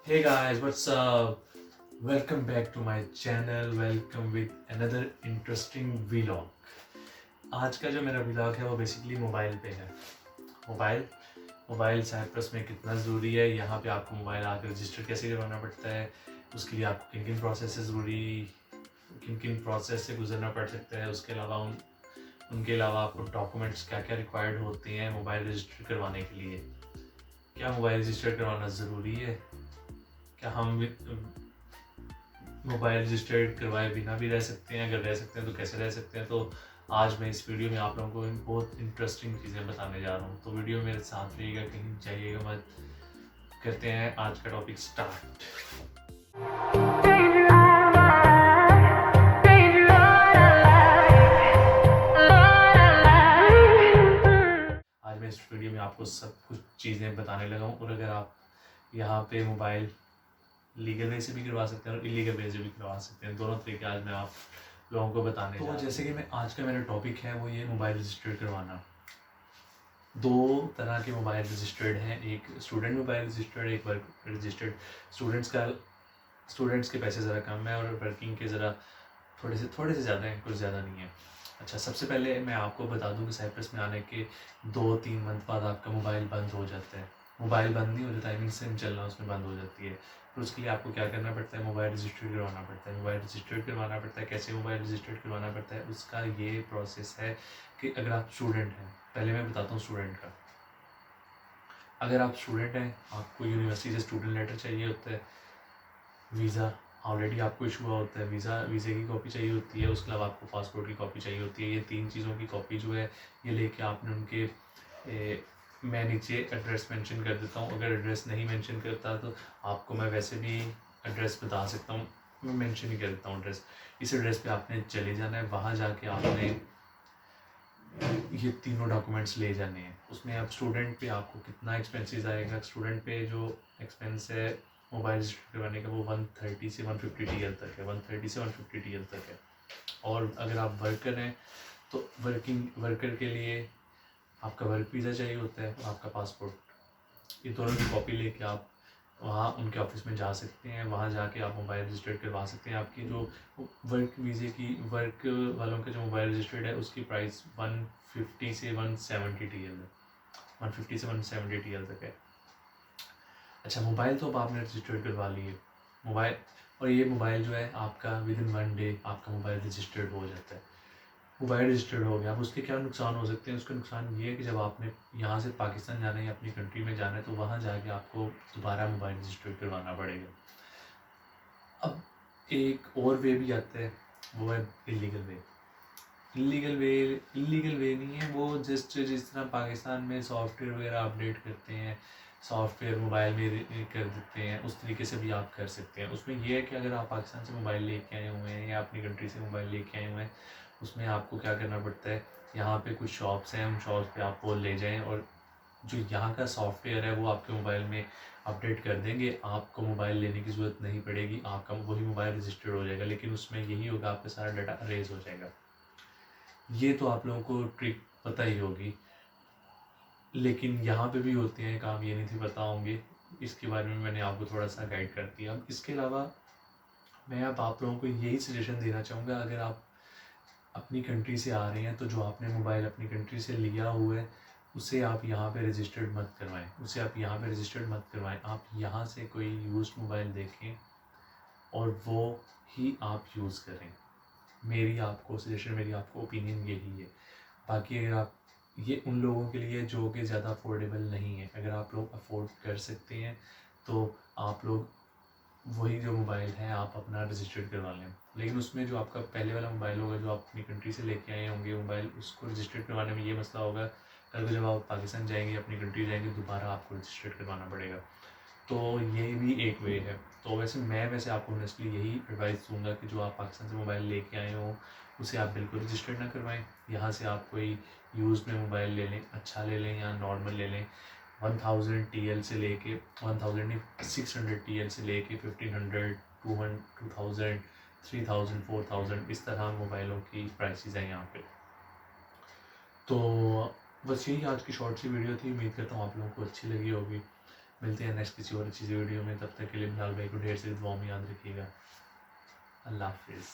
Hey guys, what's up? Welcome back to my channel. Welcome with another interesting vlog. आज का जो मेरा vlog है वो बेसिकली मोबाइल पे है. मोबाइल मोबाइल साइप्रस में कितना ज़रूरी है, यहाँ पे आपको मोबाइल आकर रजिस्टर कैसे करवाना पड़ता है, उसके लिए आपको किन किन प्रोसेस से किन किन प्रोसेस से गुजरना पड़ सकता है. उसके अलावा उनके अलावा आपको डॉक्यूमेंट्स क्या क्या रिक्वायर्ड होते हैं मोबाइल रजिस्टर करवाने के लिए. क्या मोबाइल रजिस्टर करवाना ज़रूरी है? क्या हम मोबाइल रजिस्टर्ड करवाए बिना भी रह सकते हैं? अगर रह सकते हैं तो कैसे रह सकते हैं? तो आज मैं इस वीडियो में आप लोगों को बहुत इंटरेस्टिंग चीज़ें बताने जा रहा हूँ. तो वीडियो मेरे साथ रहिएगा, कहीं जाइएगा मत. करते हैं आज का टॉपिक स्टार्ट. आज मैं इस वीडियो में आपको सब कुछ चीज़ें बताने लगा हूँ. और अगर आप यहाँ पे मोबाइल लीगल वे से भी करवा सकते हैं और इलीगल वे से भी करवा सकते हैं. दोनों तरीके आज मैं आप लोगों को बताने जा रहा हूं. जैसे कि मैं आज का मेरा टॉपिक है वो ये मोबाइल रजिस्टर्ड करवाना. दो तरह के मोबाइल रजिस्टर्ड हैं, एक स्टूडेंट मोबाइल रजिस्टर्ड, एक वर्क रजिस्टर्ड. स्टूडेंट्स के पैसे ज़रा कम है और वर्किंग के ज़रा थोड़े से ज़्यादा हैं, कुछ ज़्यादा नहीं है. अच्छा, सबसे पहले मैं आपको बता दूं कि साइप्रस में आने के 2-3 मंथ बाद आपका मोबाइल बंद हो जाता है. मोबाइल बंद नहीं हो जाता, आई मीन सिम चलना उसमें बंद हो जाती है. तो उसके लिए आपको क्या करना पड़ता है? मोबाइल रजिस्टर्ड करवाना पड़ता है. मोबाइल रजिस्टर्ड करवाना पड़ता है. कैसे मोबाइल रजिस्टर्ड करवाना पड़ता है? उसका ये प्रोसेस है कि अगर आप स्टूडेंट हैं, पहले मैं बताता हूँ स्टूडेंट का. अगर आप स्टूडेंट हैं, आपको यूनिवर्सिटी से स्टूडेंट लेटर चाहिए होता है, वीज़ा ऑलरेडी आपको इशू हुआ होता है, वीज़े की कॉपी चाहिए होती है, उसके अलावा आपको पासपोर्ट की कॉपी चाहिए होती है. ये 3 चीज़ों की कॉपी जो है ये लेके आपने उनके मैं नीचे एड्रेस मेंशन कर देता हूँ. अगर एड्रेस नहीं मेंशन करता तो आपको मैं वैसे भी एड्रेस बता सकता हूँ, मैं मेंशन ही कर देता हूँ एड्रेस. इस एड्रेस पे आपने चले जाना है. वहाँ जाके आपने ये तीनों डॉक्यूमेंट्स ले जाने हैं. उसमें अब स्टूडेंट पे आपको कितना एक्सपेंसेस आएगा. स्टूडेंट पे जो एक्सपेंस है मोबाइल रजिस्टर करवाने का वो 130 से 150 TL तक है. 130 से 150 TL तक है. और अगर आप वर्कर हैं तो वर्कर के लिए आपका वर्क वीज़ा चाहिए होता है, आपका पासपोर्ट. ये दोनों की कॉपी लेके आप वहाँ उनके ऑफिस में जा सकते हैं. वहाँ जाके आप मोबाइल रजिस्टर्ड करवा सकते हैं. आपकी जो वर्क वालों के जो मोबाइल रजिस्टर्ड है उसकी प्राइस 150 से 170 TL है. 150 से 170 TL तक है. अच्छा, मोबाइल तो अब आपने रजिस्टर्ड करवा लिए मोबाइल, और ये मोबाइल जो है आपका विद इन 1 डे आपका मोबाइल रजिस्टर्ड हो जाता है. मोबाइल रजिस्टर्ड हो गया. अब उसके क्या नुकसान हो सकते हैं? उसका नुकसान ये है कि जब आपने यहाँ से पाकिस्तान जाना है या अपनी कंट्री में जाना है तो वहाँ जाके आपको दोबारा मोबाइल रजिस्टर्ड करवाना पड़ेगा. अब एक और वे भी आता है, वो है इलीगल वे. इलीगल वे नहीं है वो. जस्ट जिस तरह पाकिस्तान में सॉफ्टवेयर वगैरह अपडेट करते हैं, सॉफ्टवेयर मोबाइल में कर देते हैं, उस तरीके से भी आप कर सकते हैं. उसमें यह है कि अगर आप पाकिस्तान से मोबाइल लेके आए हुए हैं या अपनी कंट्री से मोबाइल लेके आए हुए हैं, उसमें आपको क्या करना पड़ता है, यहाँ पे कुछ शॉप्स हैं, उन शॉप्स पे आप वो ले जाएं और जो यहाँ का सॉफ्टवेयर है वो आपके मोबाइल में अपडेट कर देंगे. आपको मोबाइल लेने की ज़रूरत नहीं पड़ेगी, आपका वही मोबाइल रजिस्टर्ड हो जाएगा. लेकिन उसमें यही होगा, आपका सारा डाटा अरेज हो जाएगा. ये तो आप लोगों को ट्रिक पता ही होगी, लेकिन यहाँ पे भी होते हैं काम, ये नहीं थी पता होंगे. इसके बारे में मैंने आपको थोड़ा सा गाइड कर दिया. अब इसके अलावा मैं अब आप लोगों को यही सजेशन देना चाहूँगा, अगर आप अपनी कंट्री से आ रहे हैं तो जो आपने मोबाइल अपनी कंट्री से लिया हुआ है उसे आप यहाँ पे रजिस्टर्ड मत करवाएं. आप यहाँ से कोई यूज्ड मोबाइल देखें और वो ही आप यूज़ करें. मेरी आपको सजेशन, मेरी आपको ओपिनियन यही है. बाकी अगर आप ये उन लोगों के लिए जो कि ज़्यादा अफोर्डेबल नहीं है, अगर आप लोग अफोर्ड कर सकते हैं तो आप लोग वही जो मोबाइल है आप अपना रजिस्टर्ड करवा लें. लेकिन उसमें जो आपका पहले वाला मोबाइल होगा जो आप अपनी कंट्री से लेके आए होंगे मोबाइल, उसको रजिस्टर्ड करवाने में ये मसला होगा, कल को जब आप पाकिस्तान जाएंगे, अपनी कंट्री जाएंगे, दोबारा आपको रजिस्टर्ड करवाना पड़ेगा. तो ये भी एक वे है. तो वैसे आपको ऑनेस्टली यही एडवाइस दूंगा कि जो आप पाकिस्तान से मोबाइल लेके आए हो उसे आप बिल्कुल रजिस्टर्ड ना करवाएं. यहाँ से आप कोई यूज़ में मोबाइल ले लें, अच्छा ले लें या नॉर्मल ले लें. 1000 TL से लेके 1000 नहीं 600 TL से लेके 1500 2000 3000 4000 इस तरह मोबाइलों की प्राइसेस हैं यहाँ पे. तो बस यही आज की शॉर्ट सी वीडियो थी. उम्मीद करता हूँ आप लोगों को अच्छी लगी होगी. मिलते हैं नेक्स्ट किसी और अच्छी सी वीडियो में, तब तक के लिए बिलाल भाई को ढेर सारी दुआओं में याद रखिएगा। अल्लाह हाफिज़।